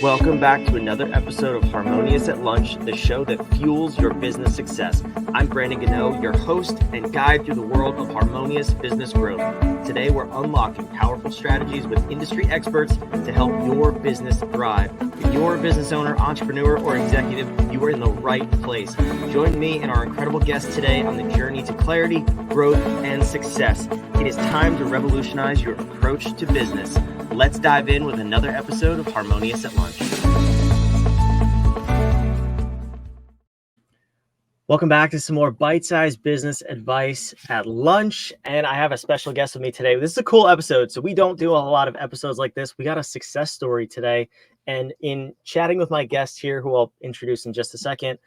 Welcome back to another episode of Harmonious at Lunch, the show that fuels your business success. I'm Brandon Gano, your host and guide through the world of harmonious business growth. Today, we're unlocking powerful strategies with industry experts to help your business thrive. If you're a business owner, entrepreneur, or executive, you are in the right place. Join me and our incredible guests today on the journey to clarity, growth, and success. It is time to revolutionize your approach to business. Let's dive in with another episode of Harmonious at Lunch. Welcome back to some more bite-sized business advice at lunch. And I have a special guest with me today. This is a cool episode. So we don't do a lot of episodes like this. We got a success story today. And in chatting with my guest here, who I'll introduce in just a second,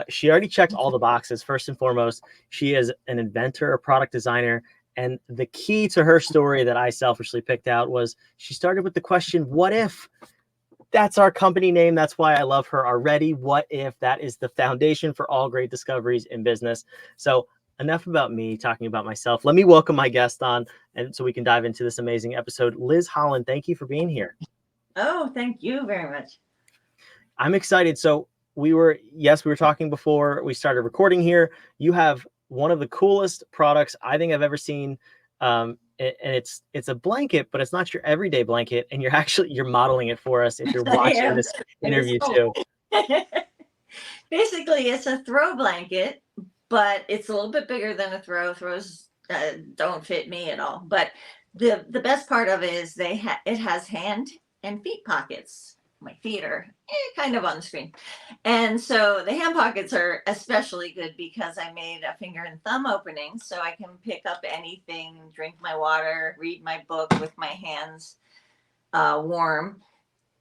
she already checked all the boxes. First and foremost, she is an inventor, a product designer. And the key to her story that I selfishly picked out was she started with the question, what if? That's our company name. That's why I love her already. What if? That is the foundation for all great discoveries in business. So enough about me talking about myself. Let me welcome my guest on, and so we can dive into this amazing episode. Liz Holland, thank you for being here. Oh, thank you very much. I'm excited. So we were talking before we started recording here. You have one of the coolest products I think I've ever seen. And it's a blanket, but it's not your everyday blanket. And you're modeling it for us if you're watching this interview too. Basically, it's a throw blanket, but it's a little bit bigger than a throw. Throws don't fit me at all. But the best part of it is it has hand and feet pockets. My feet are kind of on the screen. And so the hand pockets are especially good because I made a finger and thumb opening so I can pick up anything, drink my water, read my book with my hands warm.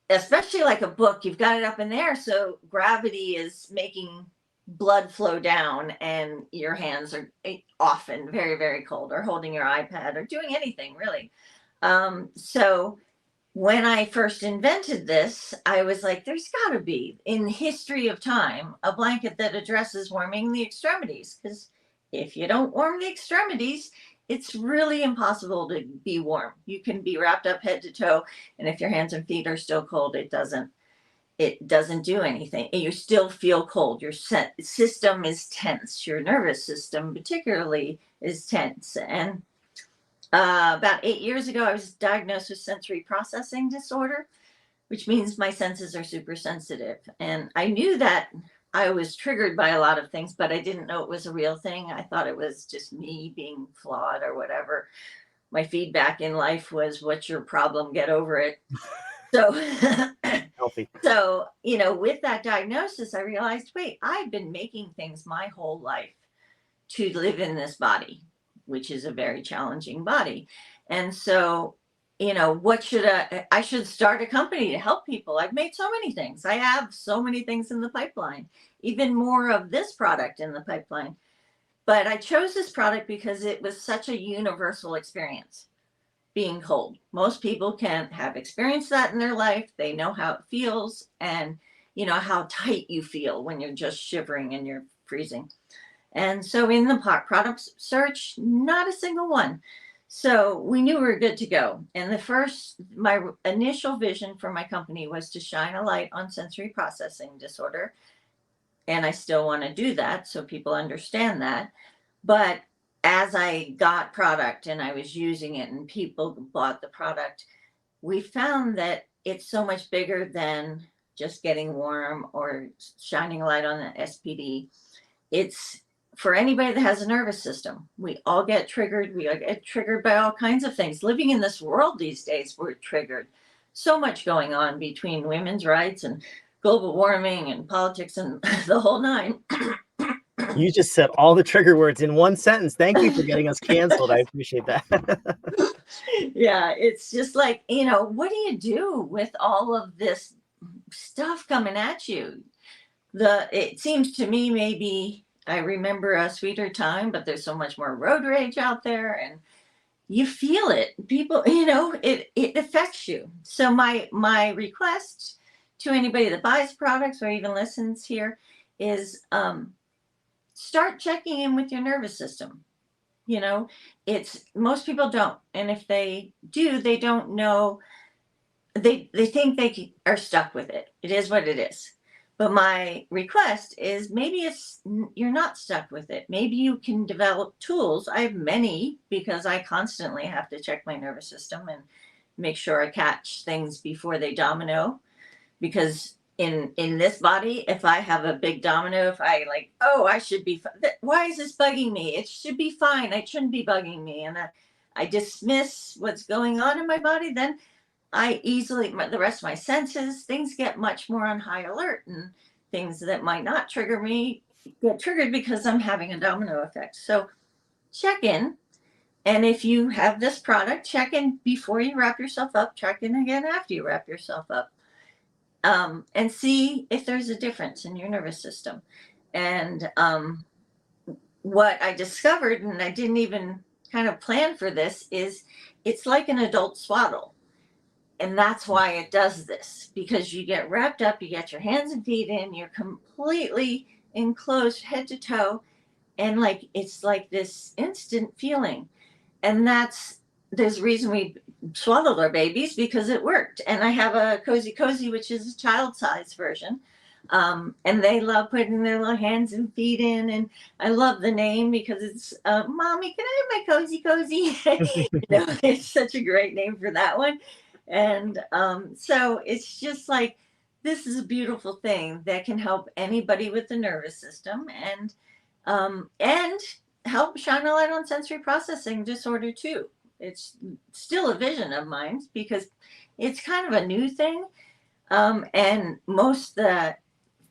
Especially like a book, you've got it up in there. So gravity is making blood flow down and your hands are often very, very cold, or holding your iPad or doing anything really. So when I first invented this, I was like, there's got to be, in the history of time, a blanket that addresses warming the extremities. Because if you don't warm the extremities, it's really impossible to be warm. You can be wrapped up head to toe, and if your hands and feet are still cold, it doesn't do anything. You still feel cold. Your system is tense. Your nervous system particularly is tense. And about 8 years ago, I was diagnosed with sensory processing disorder, which means my senses are super sensitive. And I knew that I was triggered by a lot of things, but I didn't know it was a real thing. I thought it was just me being flawed or whatever. My feedback in life was, what's your problem? Get over it. So, Healthy. So, with that diagnosis, I realized, wait, I've been making things my whole life to live in this body, which is a very challenging body. And so, what should I should start a company to help people. I've made so many things. I have so many things in the pipeline, even more of this product in the pipeline. But I chose this product because it was such a universal experience, being cold. Most people can have experienced that in their life. They know how it feels and, how tight you feel when you're just shivering and you're freezing. And so in the product search, not a single one. So we knew we were good to go. And my initial vision for my company was to shine a light on sensory processing disorder. And I still want to do that so people understand that. But as I got product and I was using it and people bought the product, we found that it's so much bigger than just getting warm or shining a light on the SPD. It's for anybody that has a nervous system. We all get triggered. We get triggered by all kinds of things. Living in this world these days, we're triggered. So much going on between women's rights and global warming and politics and the whole nine. You just said all the trigger words in one sentence. Thank you for getting us canceled. I appreciate that. Yeah, it's just like, what do you do with all of this stuff coming at you? It seems to me, maybe I remember a sweeter time, but there's so much more road rage out there and you feel it. People, it affects you. So my request to anybody that buys products or even listens here is start checking in with your nervous system. It's most people don't. And if they do, they don't know they think they are stuck with it. It is what it is. But my request is maybe you're not stuck with it. Maybe you can develop tools. I have many because I constantly have to check my nervous system and make sure I catch things before they domino. Because in this body, if I have a big domino, if I like, oh, I should be, why is this bugging me? It should be fine. It shouldn't be bugging me. And I dismiss what's going on in my body, then I easily, the rest of my senses, things get much more on high alert, and things that might not trigger me get triggered because I'm having a domino effect. So check in. And if you have this product, check in before you wrap yourself up, check in again after you wrap yourself up, and see if there's a difference in your nervous system. And what I discovered, and I didn't even kind of plan for this, is it's like an adult swaddle. And that's why it does this, because you get wrapped up, you get your hands and feet in, you're completely enclosed head to toe, and like it's like this instant feeling. And there's a reason we swaddled our babies, because it worked. And I have a CozyZZZ, which is a child size version. And they love putting their little hands and feet in. And I love the name because it's Mommy, can I have my CozyZZZ? It's such a great name for that one. And so it's just like, this is a beautiful thing that can help anybody with the nervous system, and help shine a light on sensory processing disorder too. It's still a vision of mine because it's kind of a new thing, and most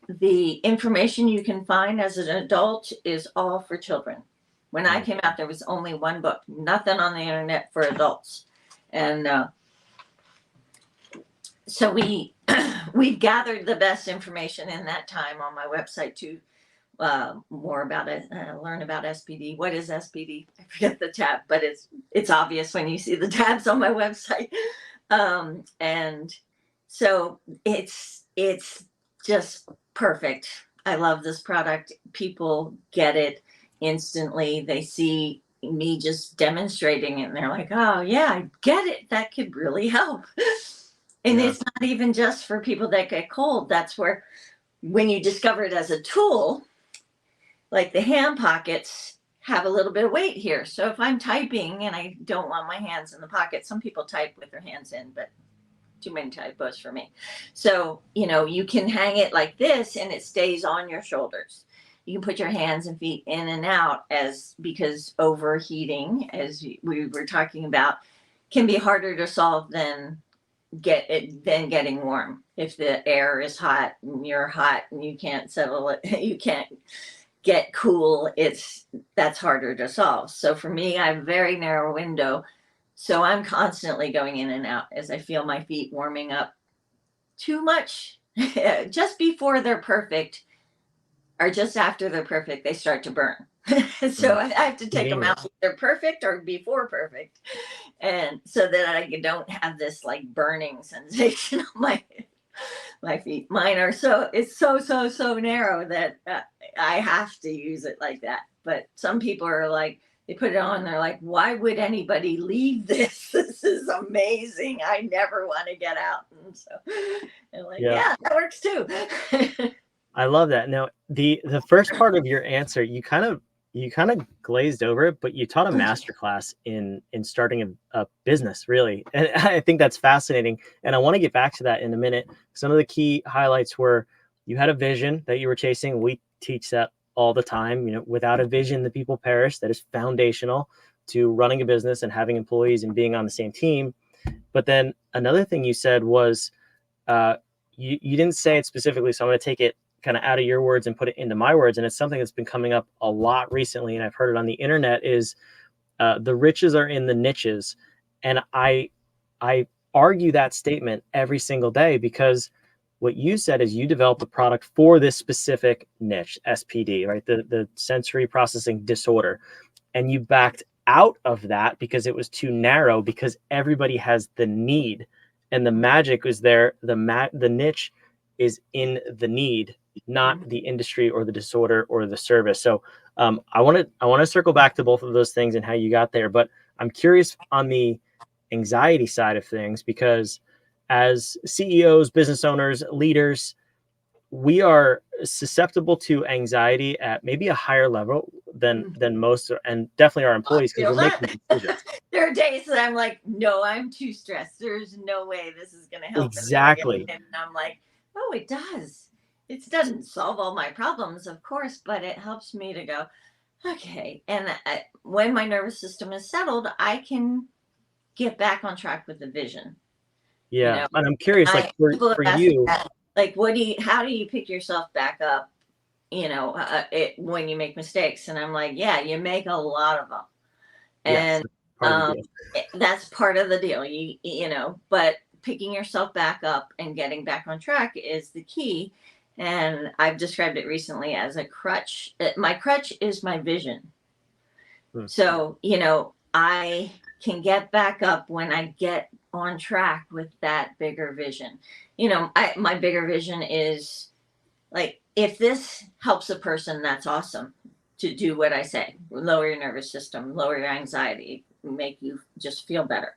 the information you can find as an adult is all for children. When I came out, there was only one book, nothing on the internet for adults, and so we've gathered the best information in that time on my website to more about it, learn about SPD. What is SPD? I forget the tab, but it's obvious when you see the tabs on my website. And so it's just perfect. I love this product. People get it instantly. They see me just demonstrating it, and they're like, oh yeah, I get it. That could really help. And it's not even just for people that get cold. That's where, when you discover it as a tool, like the hand pockets have a little bit of weight here. So if I'm typing and I don't want my hands in the pocket, some people type with their hands in, but too many typos for me. So, you can hang it like this and it stays on your shoulders. You can put your hands and feet in and out, because overheating, as we were talking about, can be harder to solve than getting warm. If the air is hot and you're hot and you can't settle it, you can't get cool, that's harder to solve. So for me, I have a very narrow window, so I'm constantly going in and out as I feel my feet warming up too much. Just before they're perfect, or just after they're perfect, they start to burn. So I have to take them out either perfect or before perfect, and so that I don't have this like burning sensation on my feet. Mine are it's so narrow that I have to use it like that. But some people are like, they put it on, they're like, why would anybody leave this? This is amazing. I never want to get out. And so they're like, yeah, that works too. I love that. Now, the first part of your answer, you kind of glazed over it, but you taught a masterclass in starting a business, really. And I think that's fascinating. And I want to get back to that in a minute. Some of the key highlights were, you had a vision that you were chasing. We teach that all the time. Without a vision, the people perish. That is foundational to running a business and having employees and being on the same team. But then another thing you said was, you didn't say it specifically, so I'm going to take it kind of out of your words and put it into my words. And it's something that's been coming up a lot recently, and I've heard it on the internet, is the riches are in the niches. And I argue that statement every single day, because what you said is you developed a product for this specific niche, SPD, right? The sensory processing disorder. And you backed out of that because it was too narrow, because everybody has the need, and the magic is there. The niche is in the need, not the industry or the disorder or the service. So I want to circle back to both of those things and how you got there. But I'm curious on the anxiety side of things, because as CEOs, business owners, leaders, we are susceptible to anxiety at maybe a higher level than most, and definitely our I employees, because feel we're that. making decisions. There are days that I'm like, no, I'm too stressed. There's no way this is going to help. And then I get Exactly. in and I'm like, oh, it does. It doesn't solve all my problems, of course, but it helps me to go, okay. And when my nervous system is settled, I can get back on track with the vision. You Yeah. know, And I'm curious, like people have for asked me you, that, like, how do you pick yourself back up? When you make mistakes, and I'm like, yeah, you make a lot of them, yes, and that's part of the um, deal. that's part of the deal. But picking yourself back up and getting back on track is the key. And I've described it recently as a crutch. My crutch is my vision. Hmm. So, I can get back up when I get on track with that bigger vision. My bigger vision is like, if this helps a person, that's awesome. To do what I say, lower your nervous system, lower your anxiety, make you just feel better.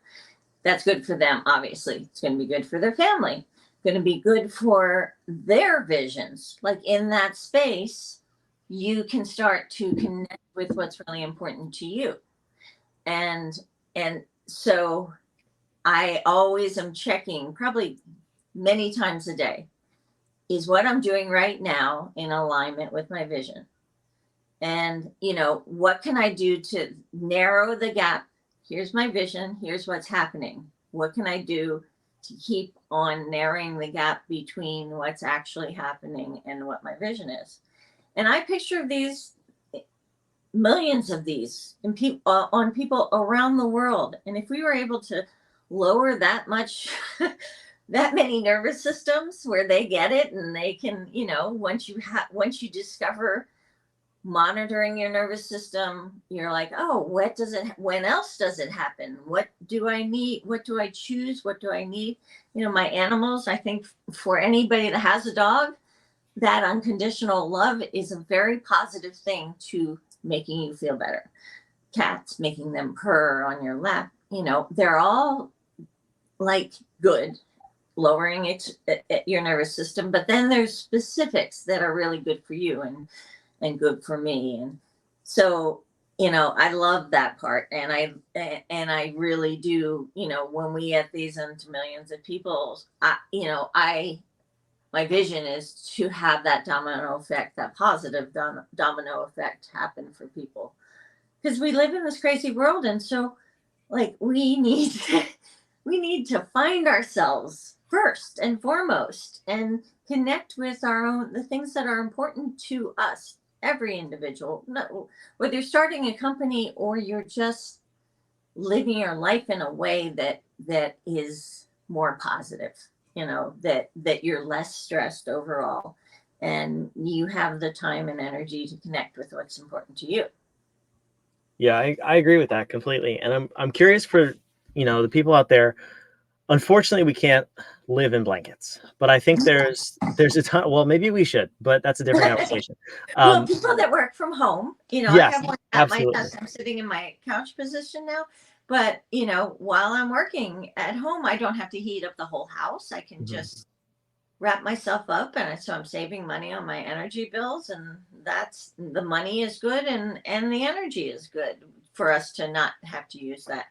That's good for them, obviously. It's going to be good for their family, going to be good for their visions. Like, in that space, you can start to connect with what's really important to you. And so I always am checking, probably many times a day, is what I'm doing right now in alignment with my vision? And, what can I do to narrow the gap? Here's my vision. Here's what's happening. What can I do to keep on narrowing the gap between what's actually happening and what my vision is? And I picture these, millions of these in on people around the world. And if we were able to lower that much, that many nervous systems where they get it, and they can, once you discover monitoring your nervous system, you're like, oh, when else does it happen? What do I need? What do I choose? What do I need? My animals, I think, for anybody that has a dog, that unconditional love is a very positive thing to making you feel better. Cats, making them purr on your lap, they're all like good, lowering your nervous system. But then there's specifics that are really good for you, and good for me. And so, I love that part. And I really do, when we get these into millions of people, my vision is to have that domino effect, that positive domino effect happen for people. Because we live in this crazy world. And so, like, we need we need to find ourselves first and foremost, and connect with the things that are important to us, every individual. No, whether you're starting a company or you're just living your life in a way that is more positive, that you're less stressed overall, and you have the time and energy to connect with what's important to you. Yeah, I agree with that completely. And I'm curious for, the people out there. Unfortunately, we can't live in blankets, but I think there's a ton. Well, maybe we should, but that's a different conversation. Well, Um, people that work from home, I yes, have one at my absolutely. desk. I'm sitting in my couch position now. But, while I'm working at home, I don't have to heat up the whole house. I can Mhm. just wrap myself up. And so I'm saving money on my energy bills. And that's, the money is good, and the energy is good for us to not have to use that.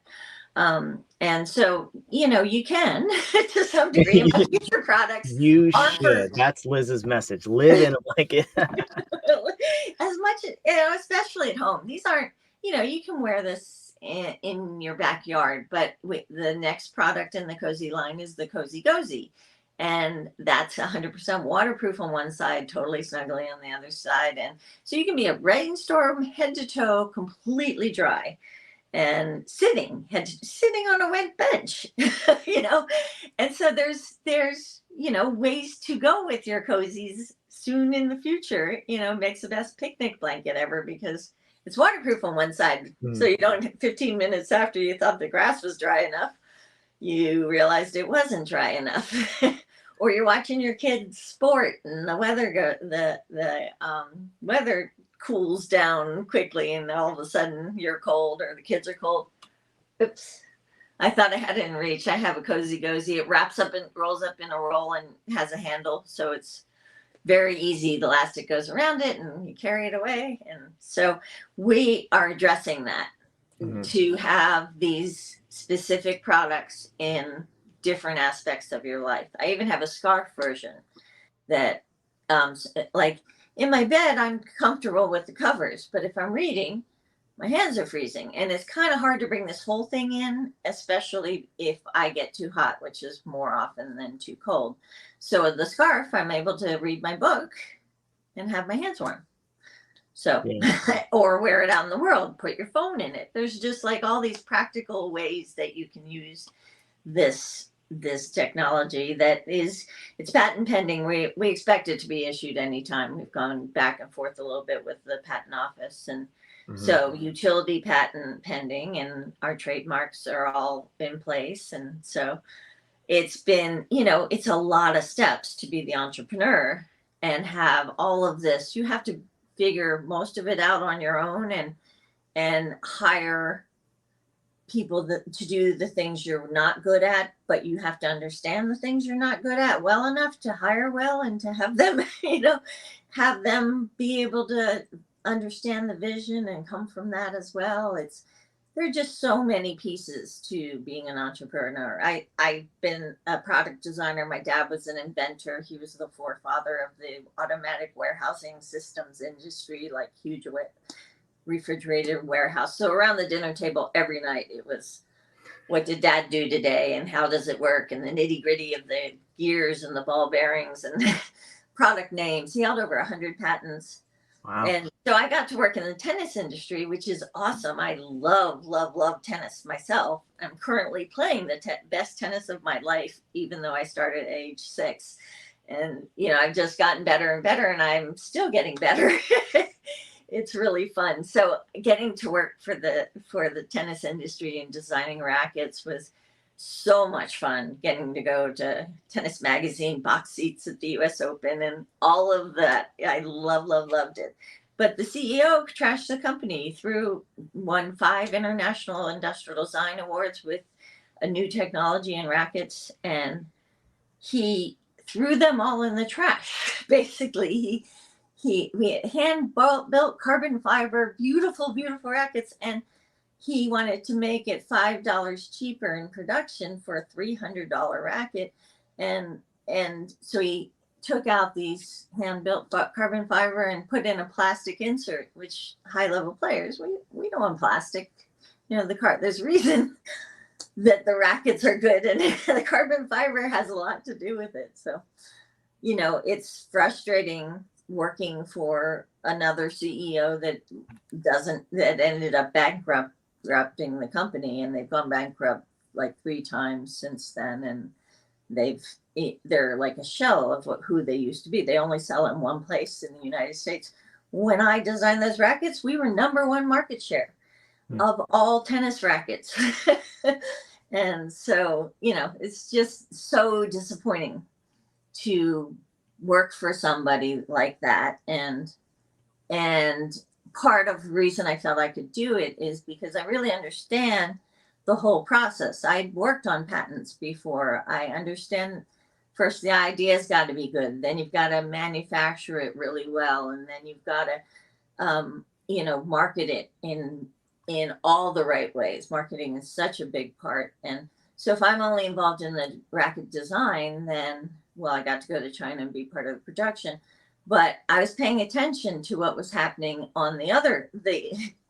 And so, you can to some degree. My future products You are for should. That's Liz's message. Live in a blanket. as much, especially at home. These aren't, you can wear this in your backyard, but the next product in the Cozy line is the CozyZZZ. And that's 100% waterproof on one side, totally snuggly on the other side. And so you can be a rainstorm head to toe, completely dry, and sitting on a wet bench, you know. And so there's ways to go with your cozies soon in the future. Makes the best picnic blanket ever, because it's waterproof on one side, so Mm. you don't, 15 minutes after you thought the grass was dry enough, you realized it wasn't dry enough. Or you're watching your kids sport, and the weather cools down quickly, and all of a sudden you're cold, or the kids are cold. Oops, I thought I had it in reach. I have a CozyZZZ. It wraps up and rolls up in a roll and has a handle. So it's very easy. The elastic goes around it and you carry it away. And so we are addressing that to have these specific products in different aspects of your life. I even have a scarf version that, like in my bed, I'm comfortable with the covers, but if I'm reading, my hands are freezing. And it's kind of hard to bring this whole thing in, especially if I get too hot, which is more often than too cold. So with the scarf, I'm able to read my book and have my hands warm. So, or wear it out in the world, put your phone in it. There's just like all these practical ways that you can use this technology that is, it's patent pending. We expect it to be issued anytime. We've gone back and forth a little bit with the patent office, and so utility patent pending, and our trademarks are all in place. And so it's been, it's a lot of steps to be the entrepreneur and have all of this. You have to figure most of it out on your own and hire people to do the things you're not good at, but you have to understand the things you're not good at well enough to hire well and to have them, have them be able to understand the vision and come from that as well. There are just so many pieces to being an entrepreneur. I've been a product designer. My dad was an inventor. He was the forefather of the automatic warehousing systems industry, like huge refrigerated warehouse. So around the dinner table every night, it was, what did dad do today and how does it work? And the nitty gritty of the gears and the ball bearings and product names. He held over 100 patents. Wow. And so I got to work in the tennis industry, which is awesome. I love, love, love tennis myself. I'm currently playing the best tennis of my life, even though I started at age 6. And, I've just gotten better and better, and I'm still getting better. It's really fun. So getting to work for the tennis industry and designing rackets was so much fun. Getting to go to Tennis Magazine box seats at the US Open and all of that. I loved it. But the CEO trashed the company, won 5 International Industrial Design Awards with a new technology and rackets, and he threw them all in the trash. Basically, we hand built carbon fiber, beautiful rackets, and he wanted to make it $5 cheaper in production for a $300 racket. And so he took out these hand-built carbon fiber and put in a plastic insert, which high-level players, we don't want plastic. There's a reason that the rackets are good, and the carbon fiber has a lot to do with it. So, it's frustrating working for another CEO that ended up bankrupting the company, and they've gone bankrupt like 3 times since then, and they're like a shell of who they used to be. They only sell in one place in the United States. When I designed those rackets, we were #1 market share of all tennis rackets. And so, it's just so disappointing to work for somebody like that. And part of the reason I felt I could do it is because I really understand the whole process. I'd worked on patents before. I understand, first, the idea's got to be good. Then you've got to manufacture it really well. And then you've got to, market it in all the right ways. Marketing is such a big part. And so if I'm only involved in the racket design, then, well, I got to go to China and be part of the production. But I was paying attention to what was happening on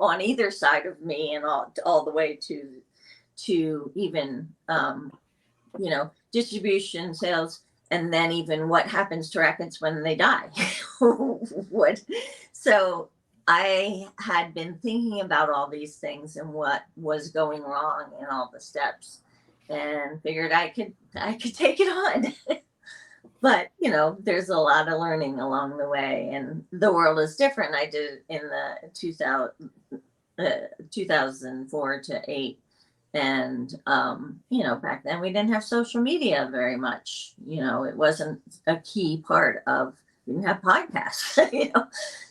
on either side of me, and all the way to even distribution, sales, and then even what happens to rackets when they die. So I had been thinking about all these things and what was going wrong in all the steps, and figured I could take it on. But, there's a lot of learning along the way, and the world is different. I did it in the 2004 to 8. And, back then we didn't have social media very much. It wasn't a key part of, we didn't have podcasts,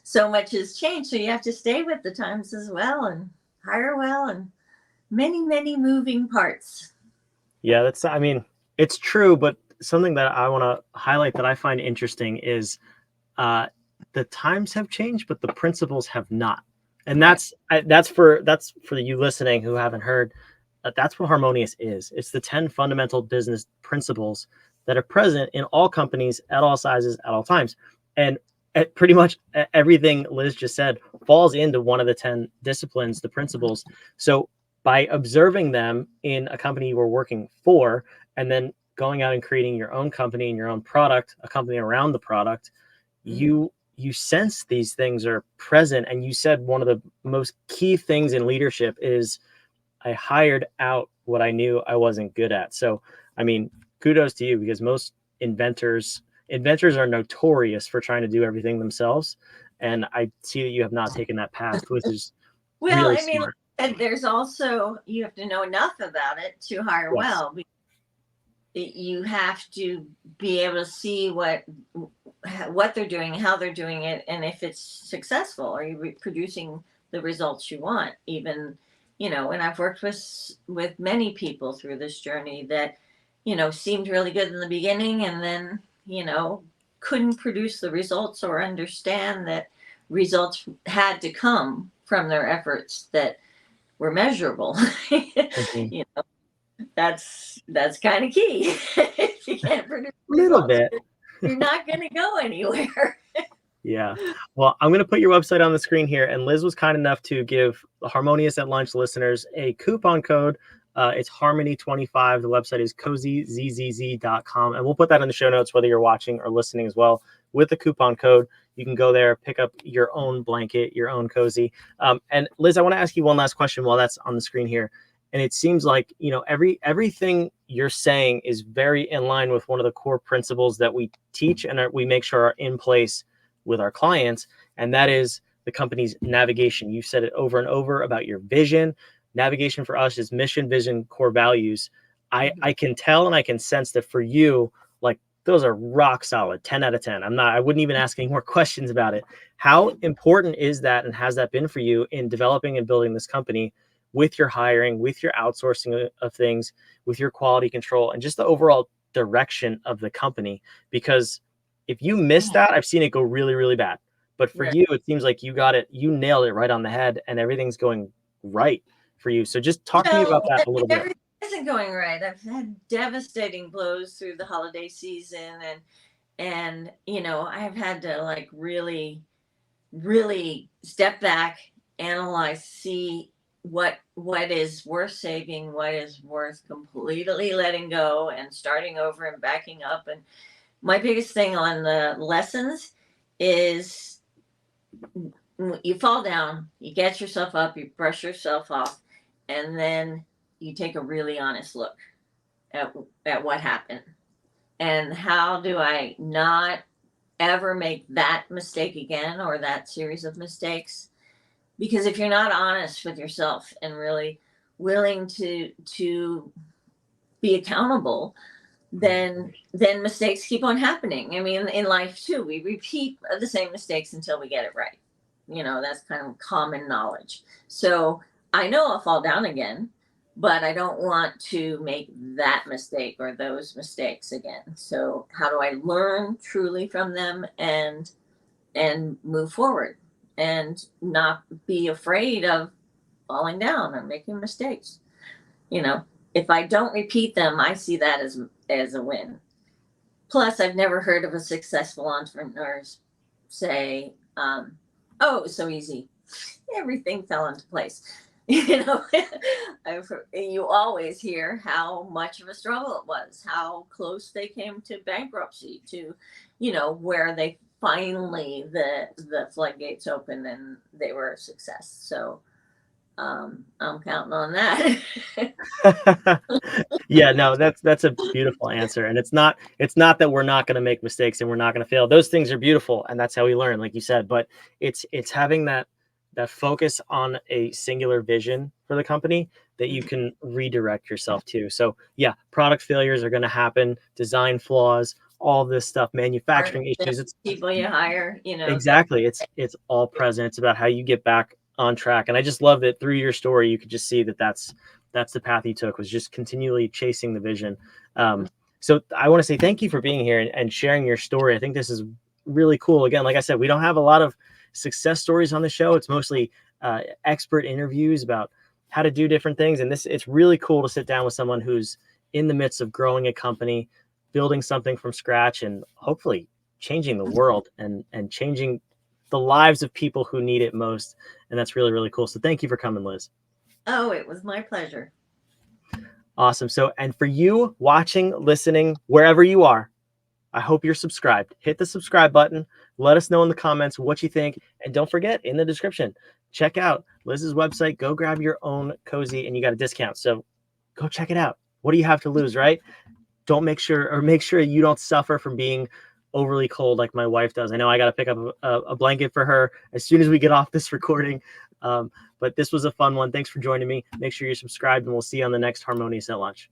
so much has changed. So you have to stay with the times as well and hire well and many, many moving parts. Yeah, I mean, it's true, but something that I want to highlight that I find interesting is uh, the times have changed, but the principles have not. And Right. that's for you listening who haven't heard. That's what Harmonious is. It's the 10 fundamental business principles that are present in all companies at all sizes at all times. And pretty much everything Liz just said falls into one of the 10 disciplines, the principles. So by observing them in a company you were working for, and then going out and creating your own company and your own product, a company around the product, you sense these things are present. And you said one of the most key things in leadership is I hired out what I knew I wasn't good at. So I mean, kudos to you, because most inventors are notorious for trying to do everything themselves, and I see that you have not taken that path, which is Well, really I mean, like smart. I said, there's also, you have to know enough about it to hire Yes. well. You have to be able to see what they're doing, how they're doing it, and if it's successful. Are you producing the results you want? Even, and I've worked with many people through this journey that, seemed really good in the beginning, and then, couldn't produce the results or understand that results had to come from their efforts that were measurable. Mhm. you know, that's kind of key. If you can't produce A little results, bit. you're not going to go anywhere. Yeah. Well, I'm going to put your website on the screen here. And Liz was kind enough to give the Harmonious at Lunch listeners a coupon code. It's Harmony25. The website is CozyZZZ.com. And we'll put that in the show notes, whether you're watching or listening as well. With the coupon code, you can go there, pick up your own blanket, your own cozy. And Liz, I want to ask you one last question while that's on the screen here. And it seems like, everything you're saying is very in line with one of the core principles that we teach and we make sure are in place with our clients, and that is the company's navigation. You've said it over and over about your vision. Navigation for us is mission, vision, core values. I can tell and I can sense that for you, like, those are rock solid, 10 out of 10. I wouldn't even ask any more questions about it. How important is that, and has that been for you in developing and building this company, with your hiring, with your outsourcing of things, with your quality control, and just the overall direction of the company? Because if you miss that, I've seen it go really, really bad. But for Right. you, it seems like you nailed it right on the head, and everything's going right for you. So just talk to me about that a little bit. Everything isn't going right. I've had devastating blows through the holiday season, and I've had to, like, really, really step back, analyze, see what is worth saving, what is worth completely letting go and starting over and backing up. And my biggest thing on the lessons is, you fall down, you get yourself up, you brush yourself off, and then you take a really honest look at what happened, and how do I not ever make that mistake again, or that series of mistakes. Because if you're not honest with yourself and really willing to be accountable, then mistakes keep on happening. I mean, in life too, we repeat the same mistakes until we get it right. That's kind of common knowledge. So I know I'll fall down again, but I don't want to make that mistake or those mistakes again. So how do I learn truly from them and move forward and not be afraid of falling down or making mistakes? you know if I don't repeat them, I see that as a win. Plus, I've never heard of a successful entrepreneur say, "Oh, it was so easy. Everything fell into place." You know, you always hear how much of a struggle it was, how close they came to bankruptcy, to, where they finally, the floodgates opened and they were a success. So I'm counting on that. Yeah, no, that's a beautiful answer. And it's not that we're not going to make mistakes and we're not going to fail. Those things are beautiful, and that's how we learn, like you said. But it's having that focus on a singular vision for the company that you can redirect yourself to. So yeah, product failures are going to happen, design flaws, all this stuff, Or manufacturing the issues. It's people you hire, that. exactly, it's all present. It's about how you get back on track. And I just love that through your story, you could just see that that's the path he took, was just continually chasing the vision. So I want to say thank you for being here and sharing your story. I think this is really cool. Again, like I said, we don't have a lot of success stories on the show. It's mostly expert interviews about how to do different things. And it's really cool to sit down with someone who's in the midst of growing a company, building something from scratch, and hopefully changing the world and changing the lives of people who need it most. And that's really, really cool. So thank you for coming, Liz. Oh, it was my pleasure. Awesome. So, and for you watching, listening, wherever you are, I hope you're subscribed. Hit the subscribe button. Let us know in the comments what you think. And don't forget, in the description, check out Liz's website. Go grab your own cozy, and you got a discount. So go check it out. What do you have to lose, right? Make sure you don't suffer from being overly cold like my wife does. I know I got to pick up a blanket for her as soon as we get off this recording. But this was a fun one. Thanks for joining me. Make sure you're subscribed, and we'll see you on the next Harmonious at Lunch.